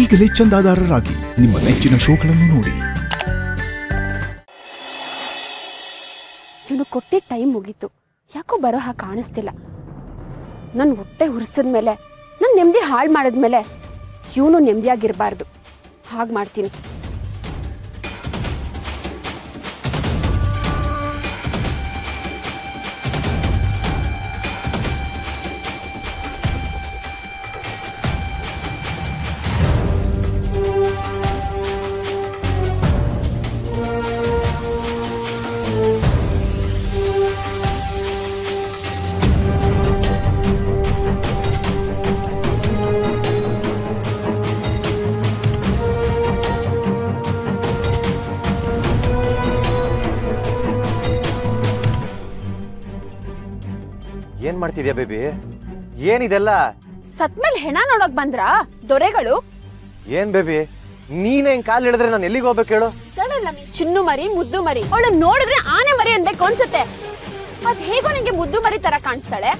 ಈಗಲೇ ಚಂದಾದಾರರಾಗಿ ನಿಮ್ಮ ನೆಚ್ಚಿನ ಶೋಗಳನ್ನು ನೋಡಿ. ಇವನು ಕೊಟ್ಟಿದ್ದ ಟೈಮ್ ಮುಗೀತು, ಯಾಕೋ ಬರೋ ಹಾಗೆ ಕಾಣಿಸ್ತಿಲ್ಲ. ನನ್ನ ಹೊಟ್ಟೆ ಹುರಿಸಿದ್ಮೇಲೆ, ನನ್ನ ನೆಮ್ಮದಿ ಹಾಳು ಮಾಡಿದ್ಮೇಲೆ ಇವನು ನೆಮ್ಮದಿಯಾಗಿರಬಾರ್ದು. ಹಾಗೆ ಮಾಡ್ತೀನಿ. ಏನ್ ಮಾಡ್ತಿದ್ಯಾ ಬೇಬಿ? ಏನಿದೆಲ್ಲ? ಸತ್ಮೇಲೆ ಹೆಣ ನೋಡಕ್ ಬಂದ್ರಾ ದೊರೆಗಳು? ಏನ್ ಬೇಬಿ, ನೀನೇ ಕಾಲ್ ಹಿಡಿದ್ರೆ ನಾನು ಎಲ್ಲಿಗೆ ಹೋಗ್ಬೇಕು ಹೇಳು? ಚಿನ್ನು ಮರಿ, ಮುದ್ದು ಮರಿ. ಅವಳು ನೋಡಿದ್ರೆ ಆನೆ ಮರಿ ಅನ್ಬೇಕು ಅನ್ಸುತ್ತೆ. ಅದ್ ಹೇಗೋ ನಿಂಗೆ ಮುದ್ದು ಮರಿ ತರ ಕಾಣಿಸ್ತಾಳೆ.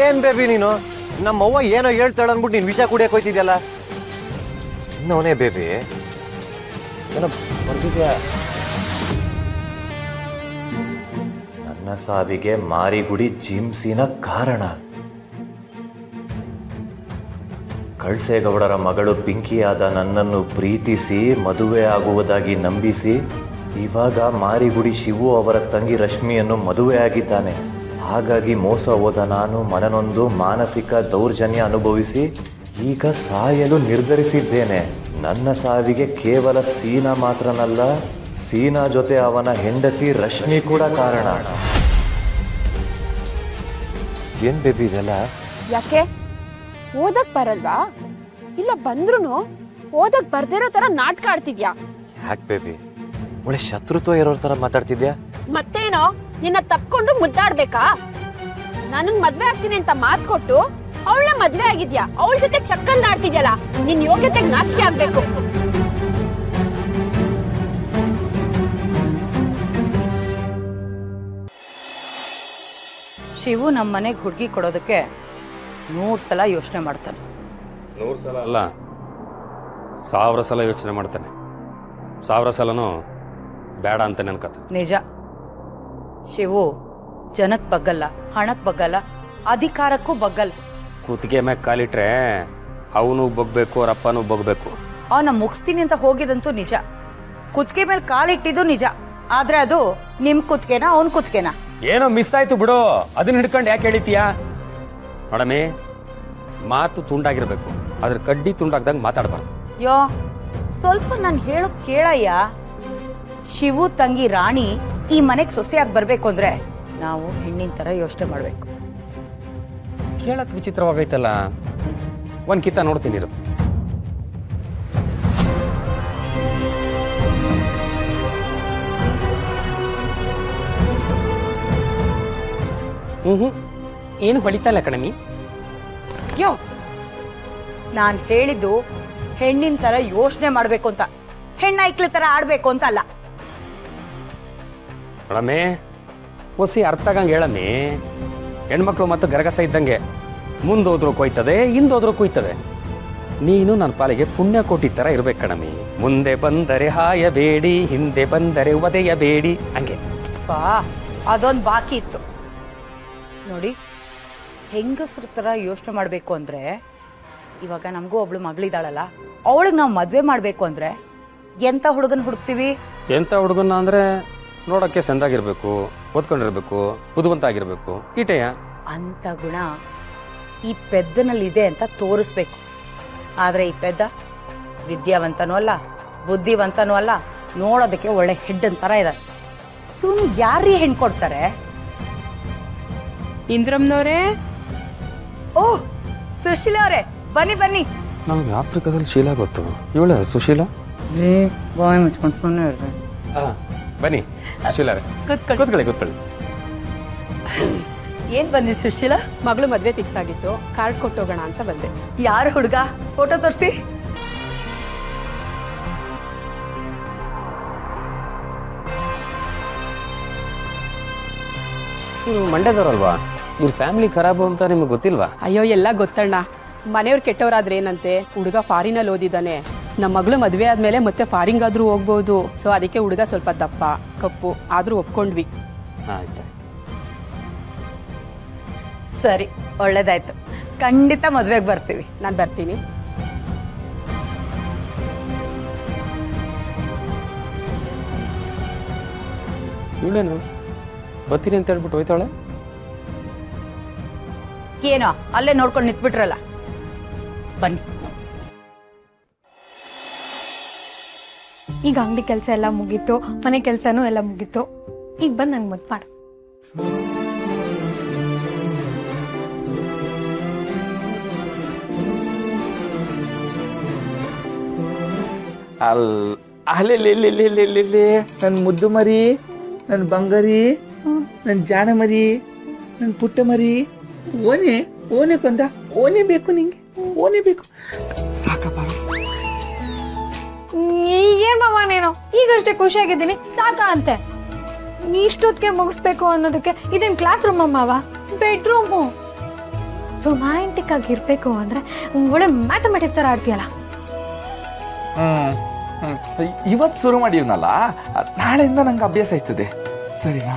ಏನ್ ಬೇಬಿ ನೀನು? ನಮ್ಮವ್ವ ಏನೋ ಹೇಳ್ತಾಳೆ ಅನ್ಬಿಟ್ಟು ನೀನ್ ವಿಷ ಕುಡಿಯಕ್ ಹೋಯ್ತಿದ್ಯಲ್ಲ. ಇನ್ನವನೇ ಬೇಬಿ ಬರ್ತಿದ್ಯಾ? ನನ್ನ ಸಾವಿಗೆ ಮಾರಿಗುಡಿ ಜಿಮ್ಸಿನ ಕಾರಣ. ಕಳ್ಸೇಗೌಡರ ಮಗಳು ಪಿಂಕಿಯಾದ ನನ್ನನ್ನು ಪ್ರೀತಿಸಿ ಮದುವೆ ಆಗುವುದಾಗಿ ನಂಬಿಸಿ ಇವಾಗ ಮಾರಿಗುಡಿ ಶಿವು ಅವರ ತಂಗಿ ರಶ್ಮಿಯನ್ನು ಮದುವೆ ಆಗಿದ್ದಾನೆ. ಹಾಗಾಗಿ ಮೋಸ ಹೋದ ನಾನು ಮನನೊಂದು ಮಾನಸಿಕ ದೌರ್ಜನ್ಯ ಅನುಭವಿಸಿ ಈಗ ಸಾಯಲು ನಿರ್ಧರಿಸಿದ್ದೇನೆ. ನನ್ನ ಸಾವಿಗೆ ಕೇವಲ ಸೀನಾ ಮಾತ್ರನಲ್ಲ, ಸೀನಾ ಜೊತೆ ಅವನ ಹೆಂಡತಿ ರಶ್ಮಿ ಕೂಡ ಕಾರಣ. ಏನ್ ಬೇಬಿ ಇದೆಲ್ಲ? ಯಾಕೆ ಓದಕ್ ಬರಲ್ವಾ? ಇಲ್ಲ ಬಂದ್ರು ಓದಕ್ ಬರ್ದಿರೋ ತರ ನಾಟಕ ಆಡ್ತಿದ್ಯಾ? ಯಾಕೆ ಬೇಬಿ ಒಳ್ಳೆ ಶತ್ರುತ್ವ ಇರೋ ತರ ಮಾತಾಡ್ತಿದ್ಯಾ? ಮತ್ತೇನೋ ನಿನ್ನ ತಪ್ಕೊಂಡು ಮುದ್ದಾಡ್ಬೇಕಾ? ನನ್ನ ಮದ್ವೆ ಆಗ್ತೀನಿ ಅಂತ ಮಾತು ಕೊಟ್ಟು ಅವಳ ಮದ್ವೆ ಆಗಿದ್ಯಾ, ಅವಳ ಜೊತೆ ಚಕ್ಕಂದ ಆಡ್ತಿದ್ಯಲ್ಲ, ನಿನ್ ಯೋಗ್ಯತೆಗೆ ನಾಚಿಕೆ ಆಗ್ಬೇಕು. ಶಿವು ನಮ್ಮ ಮನೆಗೆ ಹುಡುಗಿ ಕೊಡೋದಕ್ಕೆ 100 ಸಲ ಯೋಚನೆ ಮಾಡ್ತಾನೆ. 100 ಸಲ ಅಲ್ಲ, 1000 ಸಲ ಯೋಚನೆ ಮಾಡ್ತಾನೆ. 1000 ಸಲನೂ ಬೇಡ ಅಂತ ನೆನ್ಕತ್ತ. ನಿಜ, ಶಿವು ಜನಕ್ಕೆ ಬಗ್ಗಲ್ಲ, ಹಣಕ್ಕೆ ಬಗ್ಗಲ್ಲ, ಅಧಿಕಾರಕ್ಕೂ ಬಗ್ಗಲ್ಲ. ಕೂತಿಗೆ ಮ್ಯಾಗ ಕಾಲಿಟ್ರೆ ಅವನು ಬಗ್ಬೇಕು, ಅವ್ರ ಅಪ್ಪನೂ ಬಗ್ಬೇಕು. ಅವನ ಮುಗಿಸ್ತೀನಿ ಅಂತ ಹೋಗಿದಂತೂ ನಿಜ, ಕುತ್ತಿಗೆ ಮೇಲೆ ಕಾಲಿಟ್ಟಿದ್ದು ನಿಜ. ಆದ್ರೆ ಅದು ನಿಮ್ ಕುತ್ತಿಗೆನಾ ಅವನ್ ಕುತ್ತಿಗೆನಾ? ಏನೋ ಮಿಸ್ ಆಯ್ತು ಬಿಡು, ಅದನ್ನ ಹಿಡ್ಕೊಂಡು ಯಾಕೆ ಹೇಳಿತೀಯಾ? ನೋಡಮ್ಮಿ, ಮಾತು ತುಂಡಾಗಿರ್ಬೇಕು, ಅದ್ರ ಕಡ್ಡಿ ತುಂಡಾಗ್ದಾಗ ಮಾತಾಡಬಾರ್ದು. ಯೋ ಸ್ವಲ್ಪ ನಾನು ಹೇಳೋದ್ ಕೇಳಯ್ಯ. ಶಿವು ತಂಗಿ ರಾಣಿ ಈ ಮನೆಗೆ ಸೊಸೆಯಾಗಿ ಬರ್ಬೇಕು ಅಂದ್ರೆ ನಾವು ಹೆಣ್ಣಿನ ತರ ಯೋಚನೆ ಮಾಡ್ಬೇಕು. ಕೇಳಕ್ ವಿಚಿತ್ರವಾಗೈತಲ್ಲ, ಒಂದ್ ಕಿತ್ತ ನೋಡ್ತೀನಿ ಇರು. ಏನು ಹೊಳಿತಲ್ಲ ಕಣಮಿ? ಯೋ ನಾನ್ ಹೇಳಿದ್ದು ಹೆಣ್ಣಿನ ತರ ಯೋಚನೆ ಮಾಡ್ಬೇಕು ಅಂತ, ಹೆಣ್ಣೈಕ್ಳ ತರ ಆಡ್ಬೇಕು ಅಂತ ಅಲ್ಲ. ಮೇಡಮೇ ಹೊಸಿ ಅರ್ಥ ಆಗಂಗೆ ಹೇಳಮ್ಮಿ. ಹೆಣ್ಮಕ್ಳು ಮತ್ತು ಗರಗಸ ಇದ್ದಂಗೆ, ಮುಂದೋದ್ರೂ ಕೊಯ್ತದೆ, ಹಿಂದೋದ್ರೂ ಕೊಯ್ತದೆ. ನೀನು ನನ್ನ ಪಾಲಿಗೆ ಪುಣ್ಯ ಕೋಟಿ ತರ ಇರ್ಬೇಕು ಕಣಮಿ. ಮುಂದೆ ಬಂದರೆ ಹಾಯಬೇಡಿ, ಹಿಂದೆ ಬಂದರೆ ಒದೆಯಬೇಡಿ, ಹಂಗೆ. ಅದೊಂದು ಬಾಕಿ ಇತ್ತು ನೋಡಿ. ಹೆಂಗಸ್ರ ತರ ಯೋಚನೆ ಮಾಡ್ಬೇಕು ಅಂದ್ರೆ, ಇವಾಗ ನಮಗೂ ಒಬ್ಳು ಮಗಳಿದ್ದಾಳಲ್ಲ, ಅವಳಿಗೆ ನಾವು ಮದ್ವೆ ಮಾಡ್ಬೇಕು ಅಂದ್ರೆ ಎಂತ ಹುಡುಗನ್ ಹುಡುಕ್ತಿವಿ? ಎಂತ ಹುಡುಗನ ಅಂದ್ರೆ ನೋಡಕ್ಕೆ ಸಂದಾಗಿರ್ಬೇಕು, ಓದ್ಕೊಂಡಿರ್ಬೇಕು, ಬುದ್ಧಿವಂತ ಆಗಿರ್ಬೇಕು, ಈಟೆಯ ಅಂತ ಗುಣ ಈ ಪೆದ್ದನಲ್ಲಿ ಇದೆ ಅಂತ ತೋರಿಸ್ಬೇಕು. ಆದ್ರೆ ಈ ಪೆದ್ದ ವಿದ್ಯಾವಂತನೂ ಅಲ್ಲ, ಬುದ್ಧಿವಂತನೂ ಅಲ್ಲ, ನೋಡೋದಕ್ಕೆ ಒಳ್ಳೆ ಹೆಡ್ ಅಂತರ ಇದೆ. ಇವನು ಯಾರೀ ಹೆಣ್ ಕೊಡ್ತಾರೆ? ಇಂದ್ರಮ್ನವ್ರೆ. ಓಹ್ ಸುಶೀಲಾ ಅವರೇ, ಬನ್ನಿ ಬನ್ನಿ. ನಮ್ಗೆ ಆಫ್ರಿಕಾದಲ್ಲಿ ಶೀಲಾ ಗೊತ್ತು, ಇವಳ ಸುಶೀಲಾ. ಬಾಯ್ ಮುಚ್ಕೊಂಡು ಸುಮ್ಮನೆ ಇರ್ರಿ. ಬನ್ನಿ ಸುಶೀಲಾ, ಕೂತ್ಕೊಳ್ಳಿ ಕೂತ್ಕೊಳ್ಳಿ. ಏನ್ ಬಂದಿ ಸುಶೀಲಾ? ಮಗಳು ಮದ್ವೆ ಫಿಕ್ಸ್ ಆಗಿತ್ತು, ಕಾರ್ಡ್ ಕೊಟ್ಟೋಗೋಣ ಅಂತ ಬಂದೆ. ಯಾರು ಹುಡುಗ? ಫೋಟೋ ತೋರಿಸಿ. ಇವ್ರು ಮಂಡ್ಯದವ್ರಲ್ವಾ? ಇವ್ರ ಫ್ಯಾಮಿಲಿ ಖರಾಬು ಅಂತ ನಿಮ್ಗೆ ಗೊತ್ತಿಲ್ವಾ? ಅಯ್ಯೋ ಎಲ್ಲ ಗೊತ್ತಣ್ಣ, ಮನೆಯವ್ರು ಕೆಟ್ಟವರಾದ್ರೆ ಏನಂತೆ, ಹುಡುಗ ಫಾರಿನಲ್ಲಿ ಓದಿದ್ದಾನೆ, ನಮ್ಮ ಮಗಳು ಮದುವೆ ಆದ್ಮೇಲೆ ಮತ್ತೆ ಫಾರಿಂಗಾದ್ರೂ ಹೋಗ್ಬೋದು. ಸೊ ಅದಕ್ಕೆ ಹುಡುಗ ಸ್ವಲ್ಪ ದಪ್ಪ ಕಪ್ಪು ಆದ್ರೂ ಒಪ್ಕೊಂಡ್ವಿ. ಆಯ್ತು. ಸರಿ, ಒಳ್ಳೇದಾಯ್ತು. ಖಂಡಿತ ಮದ್ವೆಗೆ ಬರ್ತೀವಿ. ನಾನು ಬರ್ತೀನಿ. ಇವಳೇನು ಬರ್ತೀನಿ ಅಂತ ಹೇಳ್ಬಿಟ್ಟು ಹೋಯ್ತಾಳೆ. ಏನೋ ಅಲ್ಲೇ ನೋಡ್ಕೊಂಡು ನಿಂತ್ಬಿಟ್ರಲ್ಲ, ಬನ್ನಿ. ಈಗ ಅಂಗಡಿ ಕೆಲಸ ಎಲ್ಲ ಮುಗೀತು, ಮನೆ ಕೆಲಸನೂ ಎಲ್ಲ ಮುಗೀತು. ಈಗ ಬಂದು ನಂಗೆ ಮದ್ದು ಮಾಡು. ಅಲ್ಲೇ ನನ್ನ ಮುದ್ದು ಮರಿ, ನನ್ನ ಬಂಗಾರಿ, ನನ್ನ ಜಾಣ ಮರಿ, ನನ್ನ ಪುಟ್ಟ ಮರಿ. ಓನೆ ಕೊಂದ, ಓನೆ ಬೇಕು ನಿಂಗೆ, ಓನೆ ಬೇಕು. ಸಾಕಪ್ಪ. ಏನ್ ಮಾವ ನೀನು ಈಗಷ್ಟೇ ಖುಷಿಯಾಗಿದ್ದೀನಿ ಸಾಕ ಅಂತೆ. ನೀ ಇಷ್ಟೊತ್ತಿಗೆ ಮುಗಿಸ್ಬೇಕು ಅನ್ನೋದಕ್ಕೆ ಇದೇನು ಕ್ಲಾಸ್ ರೂಮ್ ಮಾವ, ಬೆಡ್ರೂಮು. ರೊಮ್ಯಾಂಟಿಕ್ ಆಗಿರ್ಬೇಕು ಅಂದ್ರೆ ಒಳ್ಳೆ ಮ್ಯಾಥಮೆಟಿಕ್ಸ್ ತರ ಆಡ್ತೀಯಲ್ಲ. ಇವತ್ತು ಶುರು ಮಾಡಿವ್ನಲ್ಲ, ನಾಳೆಯಿಂದ ನಂಗೆ ಅಭ್ಯಾಸ ಆಯ್ತದೆ. ಸರಿನಾ?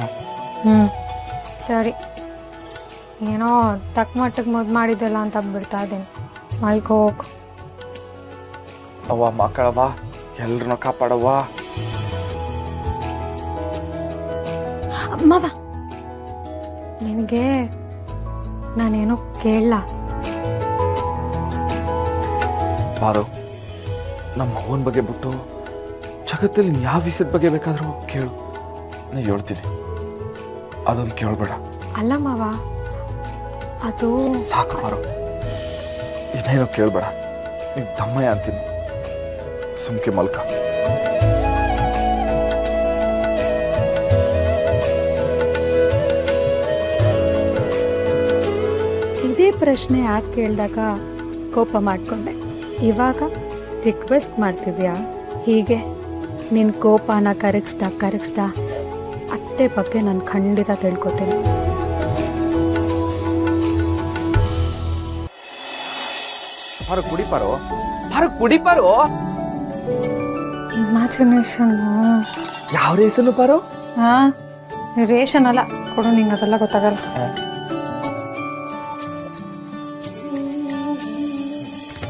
ಸರಿ. ಏನೋ ತಕ್ಕ ಮಟ್ಟಕ್ಕೆ ಮದ್ದು ಮಾಡಿದ್ದೆಲ್ಲ ಅಂತ ಬಿಡ್ತಾ ಇದ್ದೀನಿ. ಮಲ್ಕೋ ಹೋಗು. ಅವ್ವ ಮಕ್ಕಳವ್ವ, ಎಲ್ರನ್ನೂ ಕಾಪಾಡವ್ವ. ಮಾವ, ನಿನಗೆ ನಾನೇನೋ ಕೇಳಲ್ಲ. ಬಾರೋ, ನಮ್ಮ ಅವನ ಬಗ್ಗೆ ಬಿಟ್ಟು ಜಗತ್ತಲ್ಲಿ ಯಾವ ವಿಷಯದ ಬಗ್ಗೆ ಬೇಕಾದ್ರೂ ಕೇಳು, ನಾ ಹೇಳ್ತೀನಿ. ಅದೊಂದು ಕೇಳಬೇಡ. ಅಲ್ಲ ಮಾವ, ಅದು ಸಾಕು ಬಾರೋ, ಇನ್ನೇನು ಕೇಳಬೇಡ. ನೀನು ತಮ್ಮಯ್ಯ ಅಂತೀನಿ, ಸುಮ್ಕೆ ಮಲ್ಕ. ಇದೇ ಪ್ರಶ್ನೆ ಯಾಕೆ ಕೇಳಿದಾಗ ಕೋಪ ಮಾಡ್ಕೊಂಡೆ. ಇವಾಗ ರಿಕ್ವೆಸ್ಟ್ ಮಾಡ್ತಿದ್ಯಾ? ಹೀಗೆ ನಿನ್ನ ಕೋಪನ ಕರಗಿಸ್ತಾ ಅತ್ತೆ ಬಗ್ಗೆ ನಾನು ಖಂಡಿತ ತಿಳ್ಕೊತೀನಿ. ಕುಡಿಪಾರೋ. ಇಮ್ಯಾಜಿನೇಷನ್ ಯಾವ ರೇಸನ್ನು ಪಾರೋ? ರೇಷನ್ ಅಲ್ಲ ಕೊಡು, ನಿಂಗೆ ಅದೆಲ್ಲ ಗೊತ್ತಾಗಲ್ಲ.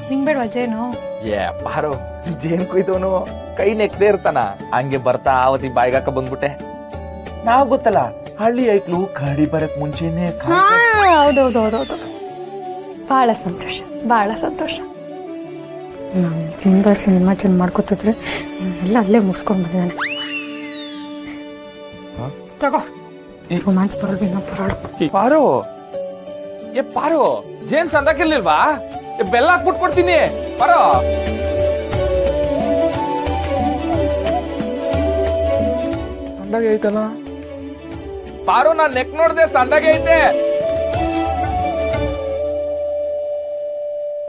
ನಿಂಗೆ ಬೇಡವಾ ಜೇನು? ಪಾರೋ, ಜೇನ್ ಕುಯ್ದವನು ಕೈ ನೆಕ್ದೇ ಇರ್ತಾನ, ಹಂಗೆ ಬರ್ತಾ ಆವತಿ ಬಾಯಿಗಾಕ ಬಂದ್ಬಿಟ್ಟೆ. ನಾವ್ ಗೊತ್ತಲ್ಲ, ಹಳ್ಳಿ ಐಕ್ಳು ಕರಡಿ ಬರಕ್ ಮುಂಚೆನೆ. ಹೌದೌದೌದೌದು. ಬಹಳ ಸಂತೋಷ, ಬಹಳ ಸಂತೋಷ. ನಾನು ಸಿಂಗಲ್ಸ್ ಇಮ್ಯಾಜಿನ್ ಮಾಡ್ಕೊತಿದ್ರೆ ಎಲ್ಲ ಅಲ್ಲೇ ಮುಗಿಸ್ಕೊಂಡು ಬಂದಿದ್ದಾನೆ. ತಗೋ, ರೊಮ್ಯಾನ್ಸ್ ಬರೋದು. ಪಾರೋ, ಜೇನ್ ಸಂದಕಿರ್ಲಿಲ್ವಾ? ಬೆಲ್ಲ ಹಾಕ್ಬಿಟ್ಕೊಡ್ತೀನಿ ಪಾರೋ. ಸಂದಾಗೆ ಐತಲ್ಲ ಪಾರೋ, ನಾನ್ ನೆಕ್ ನೋಡ್ದೆ ಸಂದಾಗೆ ಐತೆ.